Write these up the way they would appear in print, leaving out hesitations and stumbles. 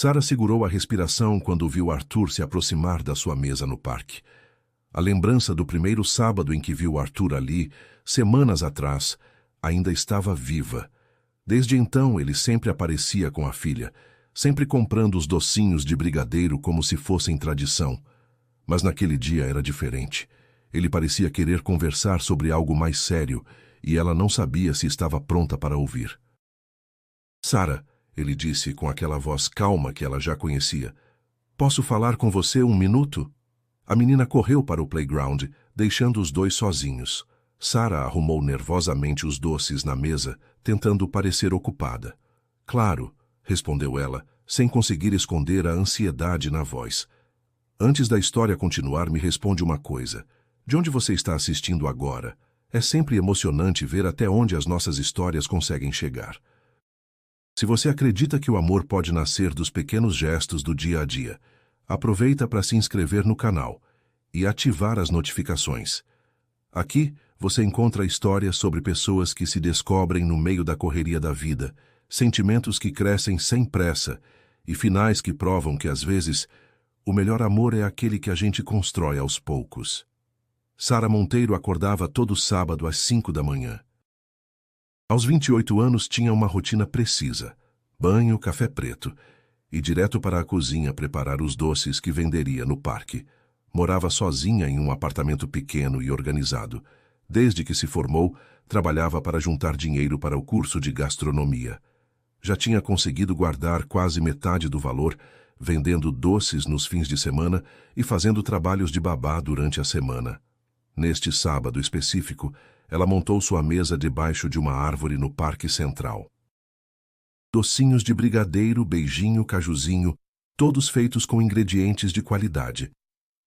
Sarah segurou a respiração quando viu Arthur se aproximar da sua mesa no parque. A lembrança do primeiro sábado em que viu Arthur ali, semanas atrás, ainda estava viva. Desde então, ele sempre aparecia com a filha, sempre comprando os docinhos de brigadeiro como se fossem tradição. Mas naquele dia era diferente. Ele parecia querer conversar sobre algo mais sério, e ela não sabia se estava pronta para ouvir. Sarah, ele disse com aquela voz calma que ela já conhecia, posso falar com você um minuto? A menina correu para o playground, deixando os dois sozinhos. Sarah arrumou nervosamente os doces na mesa, tentando parecer ocupada. Claro, respondeu ela, sem conseguir esconder a ansiedade na voz. Antes da história continuar, me responde uma coisa. De onde você está assistindo agora? É sempre emocionante ver até onde as nossas histórias conseguem chegar. Se você acredita que o amor pode nascer dos pequenos gestos do dia a dia, aproveita para se inscrever no canal e ativar as notificações. Aqui você encontra histórias sobre pessoas que se descobrem no meio da correria da vida, sentimentos que crescem sem pressa e finais que provam que, às vezes, o melhor amor é aquele que a gente constrói aos poucos. Sarah Monteiro acordava todo sábado às 5 da manhã. Aos 28 anos tinha uma rotina precisa: banho, café preto, e direto para a cozinha preparar os doces que venderia no parque. Morava sozinha em um apartamento pequeno e organizado. Desde que se formou, trabalhava para juntar dinheiro para o curso de gastronomia. Já tinha conseguido guardar quase metade do valor, vendendo doces nos fins de semana e fazendo trabalhos de babá durante a semana. Neste sábado específico, ela montou sua mesa debaixo de uma árvore no Parque Central. Docinhos de brigadeiro, beijinho, cajuzinho, todos feitos com ingredientes de qualidade.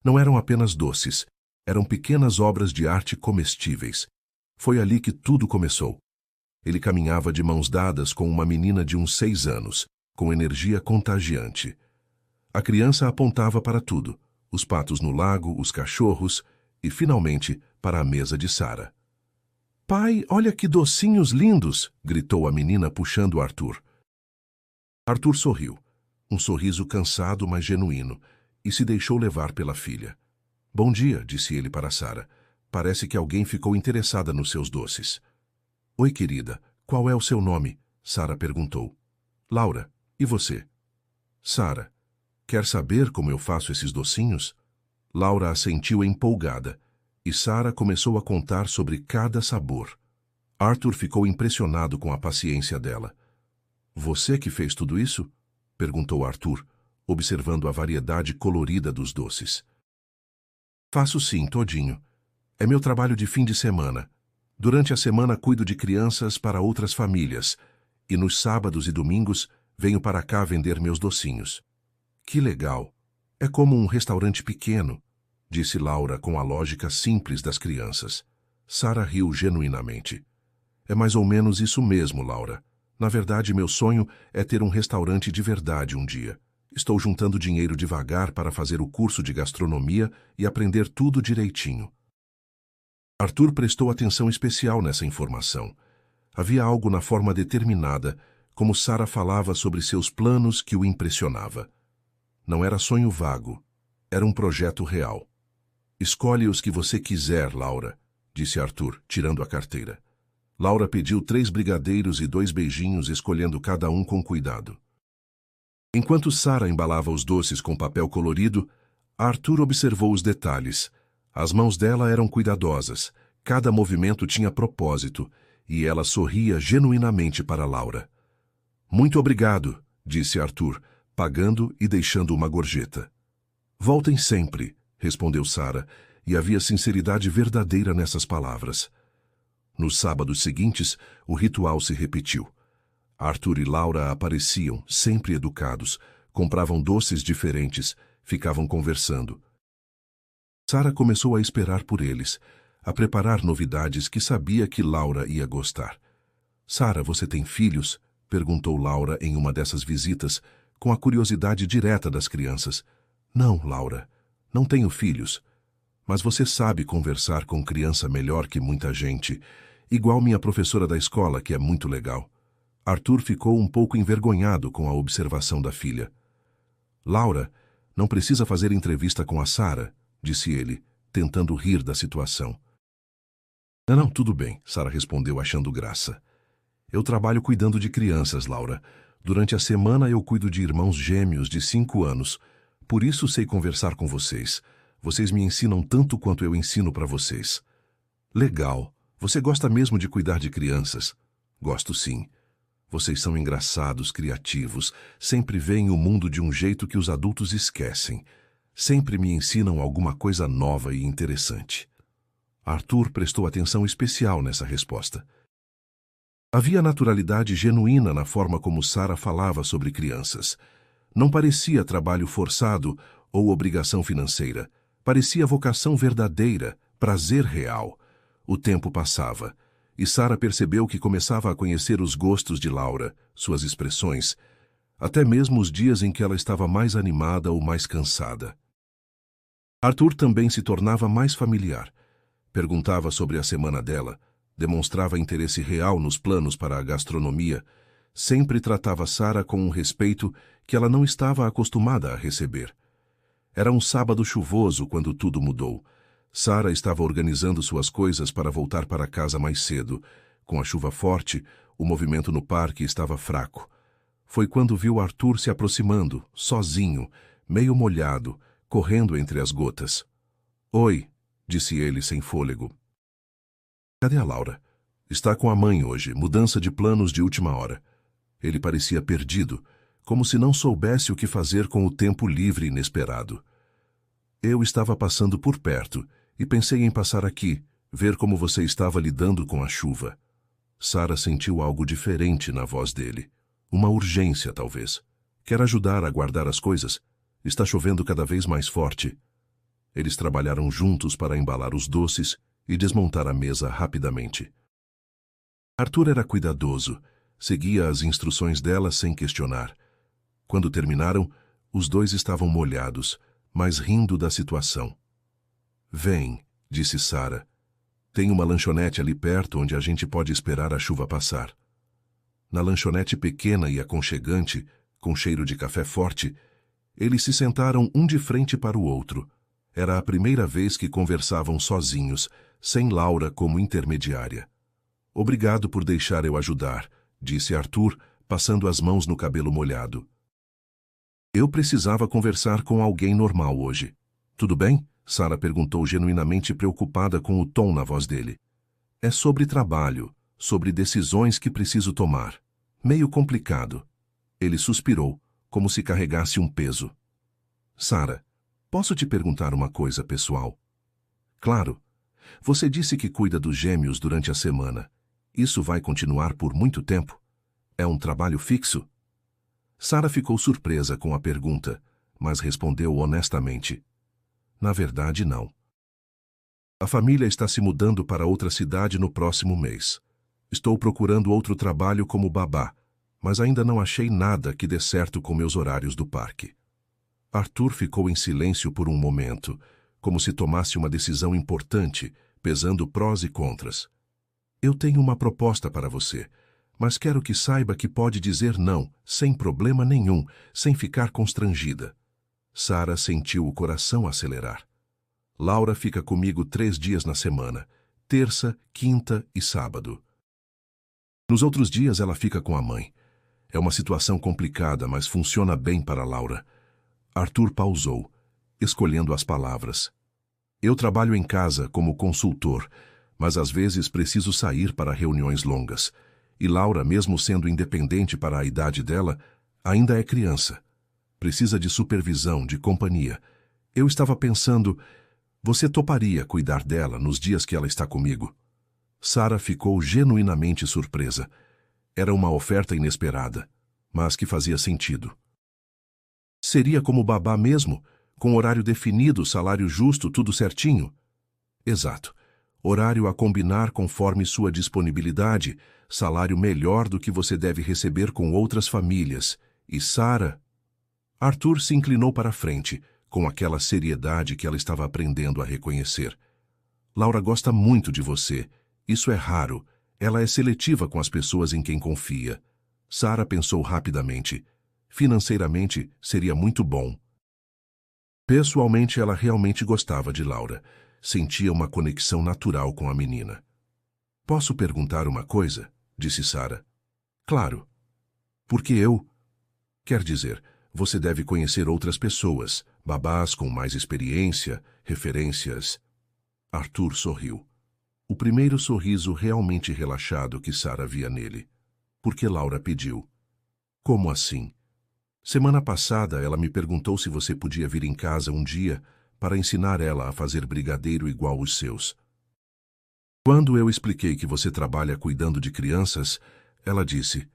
Não eram apenas doces, eram pequenas obras de arte comestíveis. Foi ali que tudo começou. Ele caminhava de mãos dadas com uma menina de uns 6 anos, com energia contagiante. A criança apontava para tudo: os patos no lago, os cachorros e, finalmente, para a mesa de Sarah. «Pai, olha que docinhos lindos!» gritou a menina puxando Arthur. Arthur sorriu, um sorriso cansado, mas genuíno, e se deixou levar pela filha. «Bom dia», disse ele para Sarah. «Parece que alguém ficou interessada nos seus doces». «Oi, querida, qual é o seu nome?» Sarah perguntou. «Laura, e você?» «Sarah, quer saber como eu faço esses docinhos?» Laura assentiu empolgada, e Sarah começou a contar sobre cada sabor. Arthur ficou impressionado com a paciência dela. «Você que fez tudo isso?» perguntou Arthur, observando a variedade colorida dos doces. «Faço sim, todinho. É meu trabalho de fim de semana. Durante a semana cuido de crianças para outras famílias, e nos sábados e domingos venho para cá vender meus docinhos». «Que legal! É como um restaurante pequeno», disse Laura com a lógica simples das crianças. Sarah riu genuinamente. «É mais ou menos isso mesmo, Laura. Na verdade, meu sonho é ter um restaurante de verdade um dia. Estou juntando dinheiro devagar para fazer o curso de gastronomia e aprender tudo direitinho». Arthur prestou atenção especial nessa informação. Havia algo na forma determinada, como Sarah falava sobre seus planos, que o impressionava. Não era sonho vago, era um projeto real. «Escolhe os que você quiser, Laura», disse Arthur, tirando a carteira. Laura pediu 3 brigadeiros e 2 beijinhos, escolhendo cada um com cuidado. Enquanto Sarah embalava os doces com papel colorido, Arthur observou os detalhes. As mãos dela eram cuidadosas, cada movimento tinha propósito, e ela sorria genuinamente para Laura. «Muito obrigado», disse Arthur, pagando e deixando uma gorjeta. «Voltem sempre», respondeu Sarah, e havia sinceridade verdadeira nessas palavras. Nos sábados seguintes, o ritual se repetiu. Arthur e Laura apareciam, sempre educados, compravam doces diferentes, ficavam conversando. Sarah começou a esperar por eles, a preparar novidades que sabia que Laura ia gostar. «Sarah, você tem filhos?» perguntou Laura em uma dessas visitas, com a curiosidade direta das crianças. «Não, Laura, não tenho filhos. Mas você sabe conversar com criança melhor que muita gente, igual minha professora da escola, que é muito legal». Arthur ficou um pouco envergonhado com a observação da filha. Laura, não precisa fazer entrevista com a Sara, disse ele, tentando rir da situação. Não, tudo bem, Sara respondeu achando graça. Eu trabalho cuidando de crianças, Laura. Durante a semana eu cuido de irmãos gêmeos de 5 anos. Por isso sei conversar com vocês. Vocês me ensinam tanto quanto eu ensino para vocês. Legal. Você gosta mesmo de cuidar de crianças? Gosto sim. Vocês são engraçados, criativos. Sempre veem o mundo de um jeito que os adultos esquecem. Sempre me ensinam alguma coisa nova e interessante. Arthur prestou atenção especial nessa resposta. Havia naturalidade genuína na forma como Sara falava sobre crianças. Não parecia trabalho forçado ou obrigação financeira. Parecia vocação verdadeira, prazer real. O tempo passava, e Sara percebeu que começava a conhecer os gostos de Laura, suas expressões, até mesmo os dias em que ela estava mais animada ou mais cansada. Arthur também se tornava mais familiar. Perguntava sobre a semana dela, demonstrava interesse real nos planos para a gastronomia, sempre tratava Sara com um respeito que ela não estava acostumada a receber. Era um sábado chuvoso quando tudo mudou. Sara estava organizando suas coisas para voltar para casa mais cedo. Com a chuva forte, o movimento no parque estava fraco. Foi quando viu Arthur se aproximando, sozinho, meio molhado, correndo entre as gotas. Oi, disse ele sem fôlego. Cadê a Laura? Está com a mãe hoje, mudança de planos de última hora. Ele parecia perdido, como se não soubesse o que fazer com o tempo livre inesperado. Eu estava passando por perto e pensei em passar aqui, ver como você estava lidando com a chuva. Sara sentiu algo diferente na voz dele. Uma urgência, talvez. Quer ajudar a guardar as coisas? Está chovendo cada vez mais forte. Eles trabalharam juntos para embalar os doces e desmontar a mesa rapidamente. Arthur era cuidadoso, seguia as instruções dela sem questionar. Quando terminaram, os dois estavam molhados, mas rindo da situação. Vem, disse Sara. Tem uma lanchonete ali perto onde a gente pode esperar a chuva passar. Na lanchonete pequena e aconchegante, com cheiro de café forte, eles se sentaram um de frente para o outro. Era a primeira vez que conversavam sozinhos, sem Laura como intermediária. Obrigado por deixar eu ajudar, disse Arthur, passando as mãos no cabelo molhado. Eu precisava conversar com alguém normal hoje. Tudo bem? Sara perguntou genuinamente preocupada com o tom na voz dele. É sobre trabalho, sobre decisões que preciso tomar. Meio complicado. Ele suspirou, como se carregasse um peso. Sara, posso te perguntar uma coisa pessoal? Claro. Você disse que cuida dos gêmeos durante a semana. Isso vai continuar por muito tempo? É um trabalho fixo? Sara ficou surpresa com a pergunta, mas respondeu honestamente. Na verdade, não. A família está se mudando para outra cidade no próximo mês. Estou procurando outro trabalho como babá, mas ainda não achei nada que dê certo com meus horários do parque. Arthur ficou em silêncio por um momento, como se tomasse uma decisão importante, pesando prós e contras. Eu tenho uma proposta para você, mas quero que saiba que pode dizer não, sem problema nenhum, sem ficar constrangida. Sara sentiu o coração acelerar. Laura fica comigo 3 dias na semana, terça, quinta e sábado. Nos outros dias ela fica com a mãe. É uma situação complicada, mas funciona bem para Laura. Arthur pausou, escolhendo as palavras. Eu trabalho em casa como consultor, mas às vezes preciso sair para reuniões longas. E Laura, mesmo sendo independente para a idade dela, ainda é criança. Precisa de supervisão, de companhia. Eu estava pensando, você toparia cuidar dela nos dias que ela está comigo? Sara ficou genuinamente surpresa. Era uma oferta inesperada, mas que fazia sentido. Seria como babá mesmo, com horário definido, salário justo, tudo certinho? Exato. Horário a combinar conforme sua disponibilidade, salário melhor do que você deve receber com outras famílias. E Sara... Arthur se inclinou para a frente, com aquela seriedade que ela estava aprendendo a reconhecer. Laura gosta muito de você. Isso é raro. Ela é seletiva com as pessoas em quem confia. Sara pensou rapidamente. Financeiramente, seria muito bom. Pessoalmente, ela realmente gostava de Laura. Sentia uma conexão natural com a menina. Posso perguntar uma coisa? Disse Sara. Claro. Porque eu... Quer dizer, você deve conhecer outras pessoas, babás com mais experiência, referências. Arthur sorriu. O primeiro sorriso realmente relaxado que Sara via nele. Porque Laura pediu. Como assim? Semana passada ela me perguntou se você podia vir em casa um dia para ensinar ela a fazer brigadeiro igual os seus. Quando eu expliquei que você trabalha cuidando de crianças, ela disse,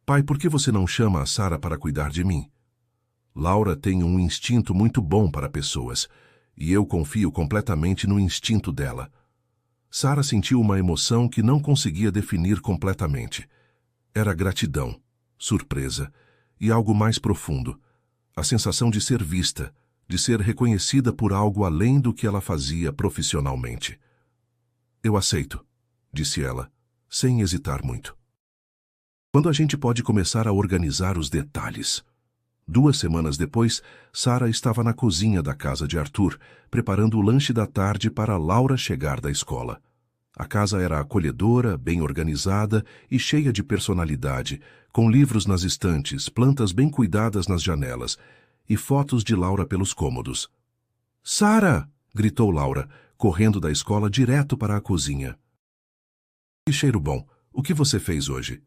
pai, por que você não chama a Sara para cuidar de mim? Laura tem um instinto muito bom para pessoas, e eu confio completamente no instinto dela. Sara sentiu uma emoção que não conseguia definir completamente. Era gratidão, surpresa e algo mais profundo. A sensação de ser vista, de ser reconhecida por algo além do que ela fazia profissionalmente. Eu aceito, disse ela, sem hesitar muito. Quando a gente pode começar a organizar os detalhes? 2 semanas depois, Sara estava na cozinha da casa de Arthur, preparando o lanche da tarde para Laura chegar da escola. A casa era acolhedora, bem organizada e cheia de personalidade, com livros nas estantes, plantas bem cuidadas nas janelas e fotos de Laura pelos cômodos. Sara! Gritou Laura, correndo da escola direto para a cozinha. Que cheiro bom! O que você fez hoje?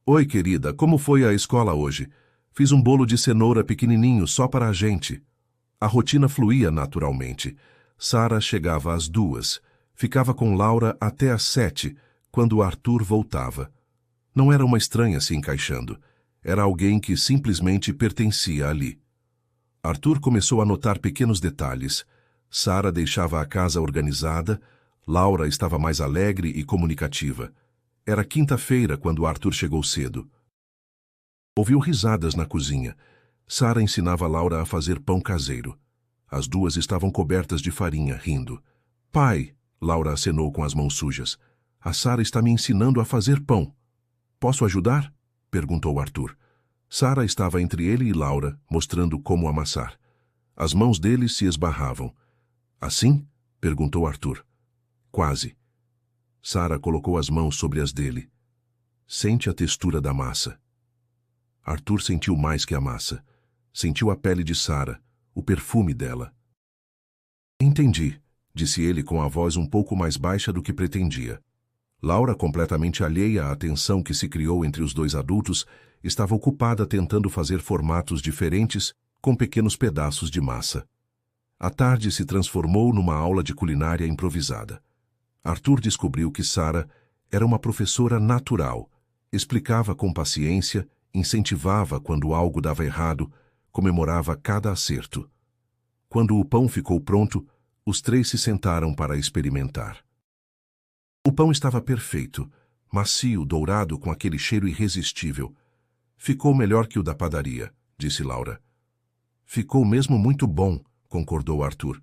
Oi, querida, como foi a escola hoje? Fiz um bolo de cenoura pequenininho só para a gente. A rotina fluía naturalmente. Sara chegava às 2, ficava com Laura até às 7, quando Arthur voltava. Não era uma estranha se encaixando. Era alguém que simplesmente pertencia ali. Arthur começou a notar pequenos detalhes. Sara deixava a casa organizada, Laura estava mais alegre e comunicativa. Era quinta-feira quando Arthur chegou cedo. Ouviu risadas na cozinha. Sara ensinava Laura a fazer pão caseiro. As duas estavam cobertas de farinha, rindo. Pai, Laura acenou com as mãos sujas. A Sara está me ensinando a fazer pão. Posso ajudar? Perguntou Arthur. Sara estava entre ele e Laura, mostrando como amassar. As mãos deles se esbarravam. Assim? Perguntou Arthur. Quase. Sara colocou as mãos sobre as dele. Sente a textura da massa. Arthur sentiu mais que a massa. Sentiu a pele de Sara, o perfume dela. Entendi, disse ele com a voz um pouco mais baixa do que pretendia. Laura, completamente alheia à tensão que se criou entre os dois adultos, estava ocupada tentando fazer formatos diferentes com pequenos pedaços de massa. A tarde se transformou numa aula de culinária improvisada. Arthur descobriu que Sara era uma professora natural, explicava com paciência, incentivava quando algo dava errado, comemorava cada acerto. Quando o pão ficou pronto, os 3 se sentaram para experimentar. O pão estava perfeito, macio, dourado, com aquele cheiro irresistível. Ficou melhor que o da padaria, disse Laura. Ficou mesmo muito bom, concordou Arthur.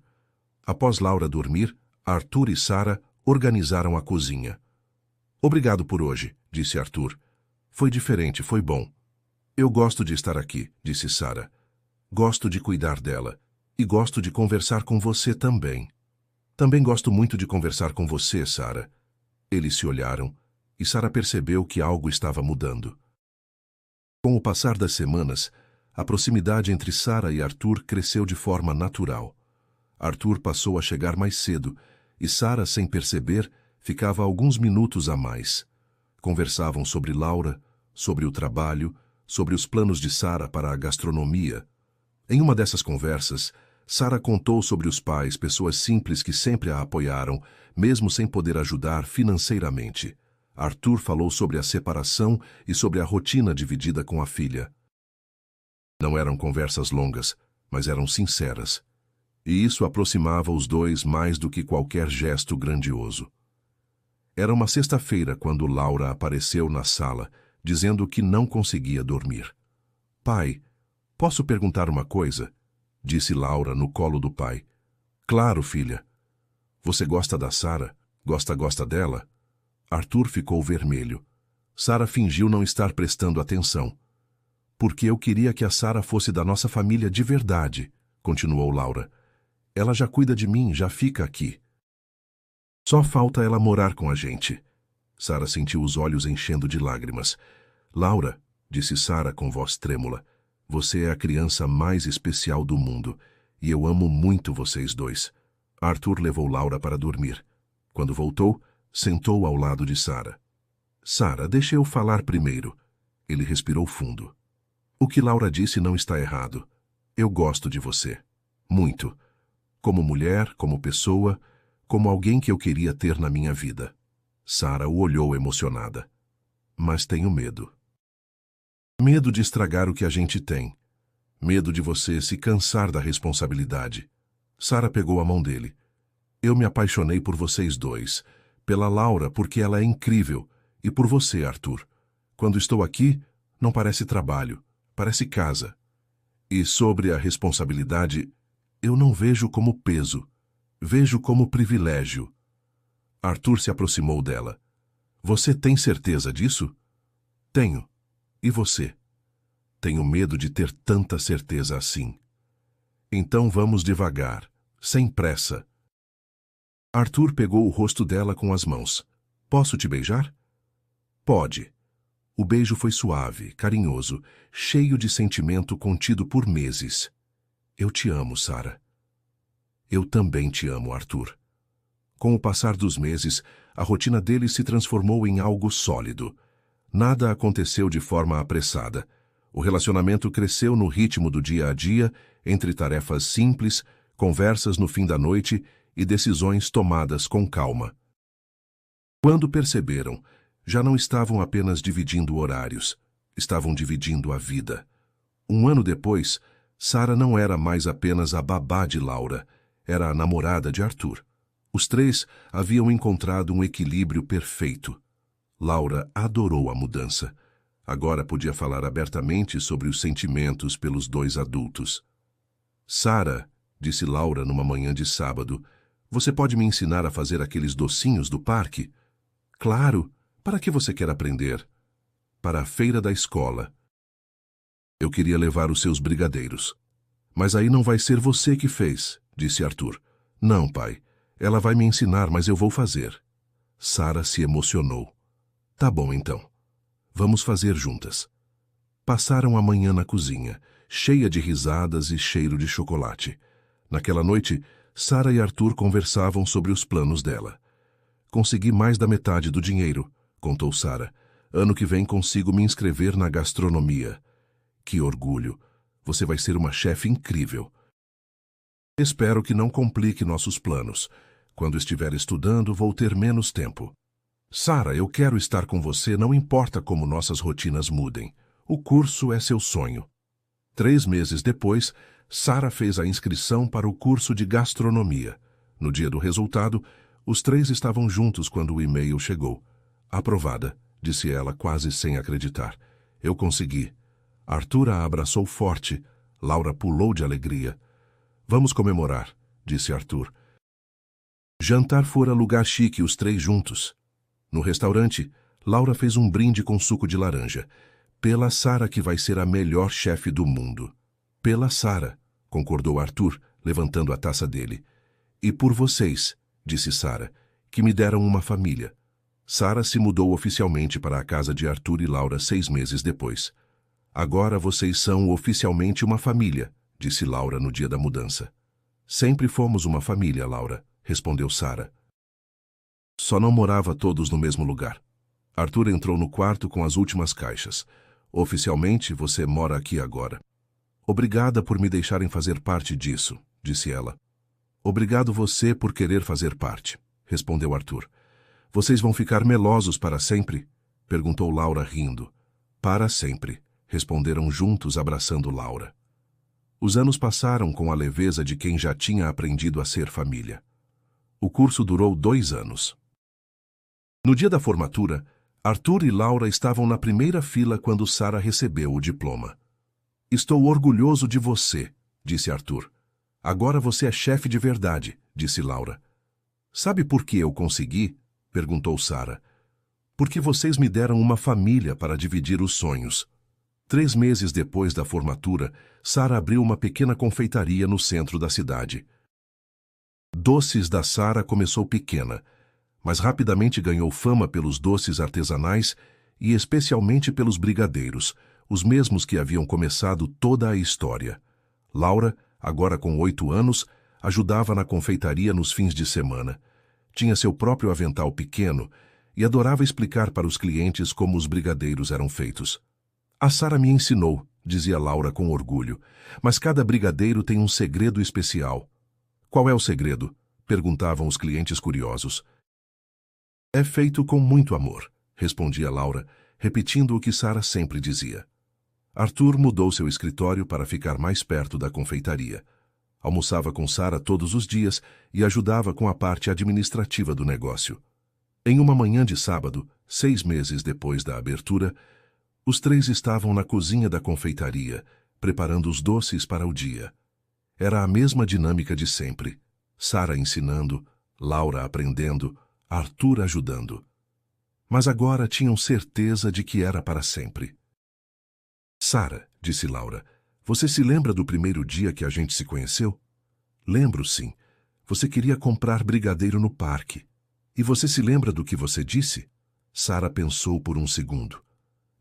Após Laura dormir, Arthur e Sara organizaram a cozinha. Obrigado por hoje, disse Arthur. Foi diferente, foi bom. Eu gosto de estar aqui, disse Sara. Gosto de cuidar dela. E gosto de conversar com você também. Também gosto muito de conversar com você, Sara. Eles se olharam, e Sara percebeu que algo estava mudando. Com o passar das semanas, a proximidade entre Sara e Arthur cresceu de forma natural. Arthur passou a chegar mais cedo, e Sara, sem perceber, ficava alguns minutos a mais. Conversavam sobre Laura, sobre o trabalho, sobre os planos de Sara para a gastronomia. Em uma dessas conversas, Sara contou sobre os pais, pessoas simples que sempre a apoiaram, mesmo sem poder ajudar financeiramente. Arthur falou sobre a separação e sobre a rotina dividida com a filha. Não eram conversas longas, mas eram sinceras. E isso aproximava os dois mais do que qualquer gesto grandioso. Era uma sexta-feira quando Laura apareceu na sala, dizendo que não conseguia dormir. Pai, posso perguntar uma coisa? Disse Laura no colo do pai. Claro, filha. Você gosta da Sara? Gosta dela? Arthur ficou vermelho. Sara fingiu não estar prestando atenção. Porque eu queria que a Sara fosse da nossa família de verdade, continuou Laura. Ela já cuida de mim, já fica aqui. Só falta ela morar com a gente. Sara sentiu os olhos enchendo de lágrimas. Laura, disse Sara com voz trêmula, você é a criança mais especial do mundo, e eu amo muito vocês dois. Arthur levou Laura para dormir. Quando voltou, sentou ao lado de Sara. Sara, deixa eu falar primeiro. Ele respirou fundo. O que Laura disse não está errado. Eu gosto de você. Muito. Como mulher, como pessoa, como alguém que eu queria ter na minha vida. Sara o olhou emocionada. Mas tenho medo. Medo de estragar o que a gente tem. Medo de você se cansar da responsabilidade. Sara pegou a mão dele. Eu me apaixonei por vocês dois. Pela Laura, porque ela é incrível. E por você, Arthur. Quando estou aqui, não parece trabalho. Parece casa. E sobre a responsabilidade, eu não vejo como peso. Vejo como privilégio. Arthur se aproximou dela. Você tem certeza disso? Tenho. E você? Tenho medo de ter tanta certeza assim. Então vamos devagar, sem pressa. Arthur pegou o rosto dela com as mãos. Posso te beijar? Pode. O beijo foi suave, carinhoso, cheio de sentimento contido por meses. Eu te amo, Sara. Eu também te amo, Arthur. Com o passar dos meses, a rotina deles se transformou em algo sólido. Nada aconteceu de forma apressada. O relacionamento cresceu no ritmo do dia a dia, entre tarefas simples, conversas no fim da noite e decisões tomadas com calma. Quando perceberam, já não estavam apenas dividindo horários, estavam dividindo a vida. Um ano depois, Sara não era mais apenas a babá de Laura, era a namorada de Arthur. Os três haviam encontrado um equilíbrio perfeito. Laura adorou a mudança. Agora podia falar abertamente sobre os sentimentos pelos dois adultos. Sara, disse Laura numa manhã de sábado, você pode me ensinar a fazer aqueles docinhos do parque? Claro. Para que você quer aprender? Para a feira da escola. Eu queria levar os seus brigadeiros. Mas aí não vai ser você que fez, disse Arthur. Não, pai. Ela vai me ensinar, mas eu vou fazer. Sara se emocionou. Tá bom, então. Vamos fazer juntas. Passaram a manhã na cozinha, cheia de risadas e cheiro de chocolate. Naquela noite, Sara e Arthur conversavam sobre os planos dela. Consegui mais da metade do dinheiro, contou Sara. Ano que vem consigo me inscrever na gastronomia. Que orgulho! Você vai ser uma chefe incrível. Espero que não complique nossos planos. Quando estiver estudando, vou ter menos tempo. Sara, eu quero estar com você, não importa como nossas rotinas mudem. O curso é seu sonho. 3 meses depois, Sara fez a inscrição para o curso de gastronomia. No dia do resultado, os três estavam juntos quando o e-mail chegou. Aprovada, disse ela quase sem acreditar. Eu consegui. Arthur a abraçou forte. Laura pulou de alegria. Vamos comemorar, disse Arthur. Jantar fora lugar chique, os três juntos. No restaurante, Laura fez um brinde com suco de laranja. Pela Sara, que vai ser a melhor chefe do mundo. Pela Sara, concordou Arthur, levantando a taça dele. E por vocês, disse Sara, que me deram uma família. Sara se mudou oficialmente para a casa de Arthur e Laura 6 meses depois. Agora vocês são oficialmente uma família, disse Laura no dia da mudança. Sempre fomos uma família, Laura, respondeu Sara. Só não morava todos no mesmo lugar. Arthur entrou no quarto com as últimas caixas. Oficialmente, você mora aqui agora. Obrigada por me deixarem fazer parte disso, disse ela. Obrigado você por querer fazer parte, respondeu Arthur. Vocês vão ficar melosos para sempre? Perguntou Laura rindo. Para sempre, responderam juntos abraçando Laura. Os anos passaram com a leveza de quem já tinha aprendido a ser família. O curso durou 2 anos. No dia da formatura, Arthur e Laura estavam na primeira fila quando Sara recebeu o diploma. Estou orgulhoso de você, disse Arthur. Agora você é chefe de verdade, disse Laura. Sabe por que eu consegui? Perguntou Sara. Porque vocês me deram uma família para dividir os sonhos. 3 meses depois da formatura, Sara abriu uma pequena confeitaria no centro da cidade. Doces da Sara começou pequena, mas rapidamente ganhou fama pelos doces artesanais e especialmente pelos brigadeiros, os mesmos que haviam começado toda a história. Laura, agora com 8 anos, ajudava na confeitaria nos fins de semana. Tinha seu próprio avental pequeno e adorava explicar para os clientes como os brigadeiros eram feitos. A Sara me ensinou, dizia Laura com orgulho, mas cada brigadeiro tem um segredo especial. Qual é o segredo? Perguntavam os clientes curiosos. É feito com muito amor, respondia Laura, repetindo o que Sara sempre dizia. Arthur mudou seu escritório para ficar mais perto da confeitaria. Almoçava com Sara todos os dias e ajudava com a parte administrativa do negócio. Em uma manhã de sábado, 6 meses depois da abertura, os 3 estavam na cozinha da confeitaria, preparando os doces para o dia. Era a mesma dinâmica de sempre. Sara ensinando, Laura aprendendo, Arthur ajudando. Mas agora tinham certeza de que era para sempre. Sara, disse Laura, você se lembra do primeiro dia que a gente se conheceu? Lembro, sim. Você queria comprar brigadeiro no parque. E você se lembra do que você disse? Sara pensou por um segundo.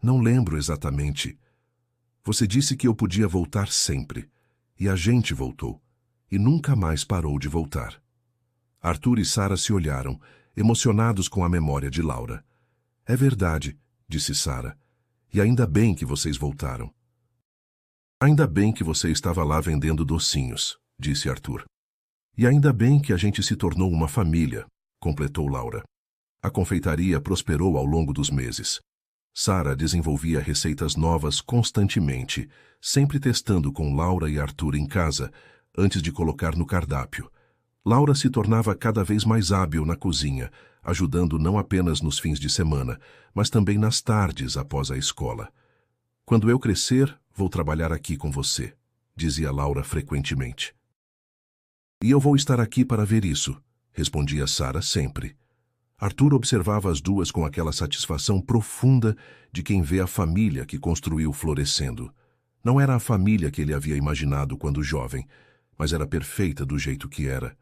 Não lembro exatamente. Você disse que eu podia voltar sempre. E a gente voltou. E nunca mais parou de voltar. Arthur e Sara se olharam, emocionados com a memória de Laura. É verdade, disse Sara. E ainda bem que vocês voltaram. Ainda bem que você estava lá vendendo docinhos, disse Arthur. E ainda bem que a gente se tornou uma família, completou Laura. A confeitaria prosperou ao longo dos meses. Sara desenvolvia receitas novas constantemente, sempre testando com Laura e Arthur em casa, antes de colocar no cardápio. Laura se tornava cada vez mais hábil na cozinha, ajudando não apenas nos fins de semana, mas também nas tardes após a escola. Quando eu crescer, vou trabalhar aqui com você, dizia Laura frequentemente. E eu vou estar aqui para ver isso, respondia Sara sempre. Arthur observava as duas com aquela satisfação profunda de quem vê a família que construiu florescendo. Não era a família que ele havia imaginado quando jovem, mas era perfeita do jeito que era.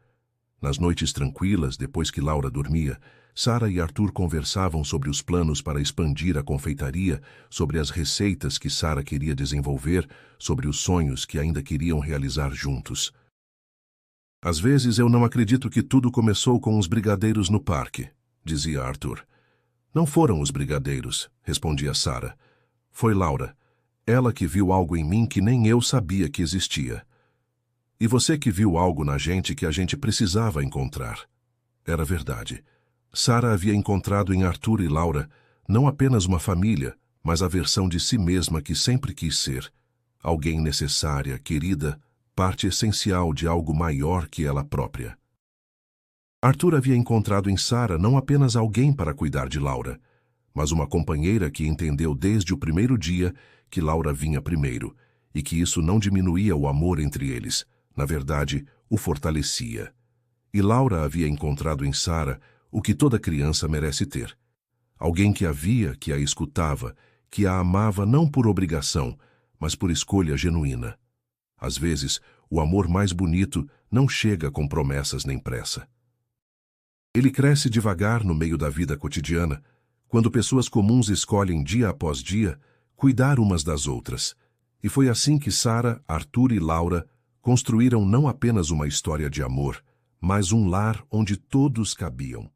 Nas noites tranquilas, depois que Laura dormia, Sara e Arthur conversavam sobre os planos para expandir a confeitaria, sobre as receitas que Sara queria desenvolver, sobre os sonhos que ainda queriam realizar juntos. Às vezes eu não acredito que tudo começou com os brigadeiros no parque, dizia Arthur. Não foram os brigadeiros, respondia Sara. Foi Laura. Ela que viu algo em mim que nem eu sabia que existia. E você que viu algo na gente que a gente precisava encontrar. Era verdade. Sara havia encontrado em Arthur e Laura não apenas uma família, mas a versão de si mesma que sempre quis ser. Alguém necessária, querida, parte essencial de algo maior que ela própria. Arthur havia encontrado em Sara não apenas alguém para cuidar de Laura, mas uma companheira que entendeu desde o primeiro dia que Laura vinha primeiro, e que isso não diminuía o amor entre eles, na verdade, o fortalecia. E Laura havia encontrado em Sara o que toda criança merece ter. Alguém que a via, que a escutava, que a amava não por obrigação, mas por escolha genuína. Às vezes, o amor mais bonito não chega com promessas nem pressa. Ele cresce devagar no meio da vida cotidiana, quando pessoas comuns escolhem dia após dia cuidar umas das outras. E foi assim que Sara, Arthur e Laura construíram não apenas uma história de amor, mas um lar onde todos cabiam.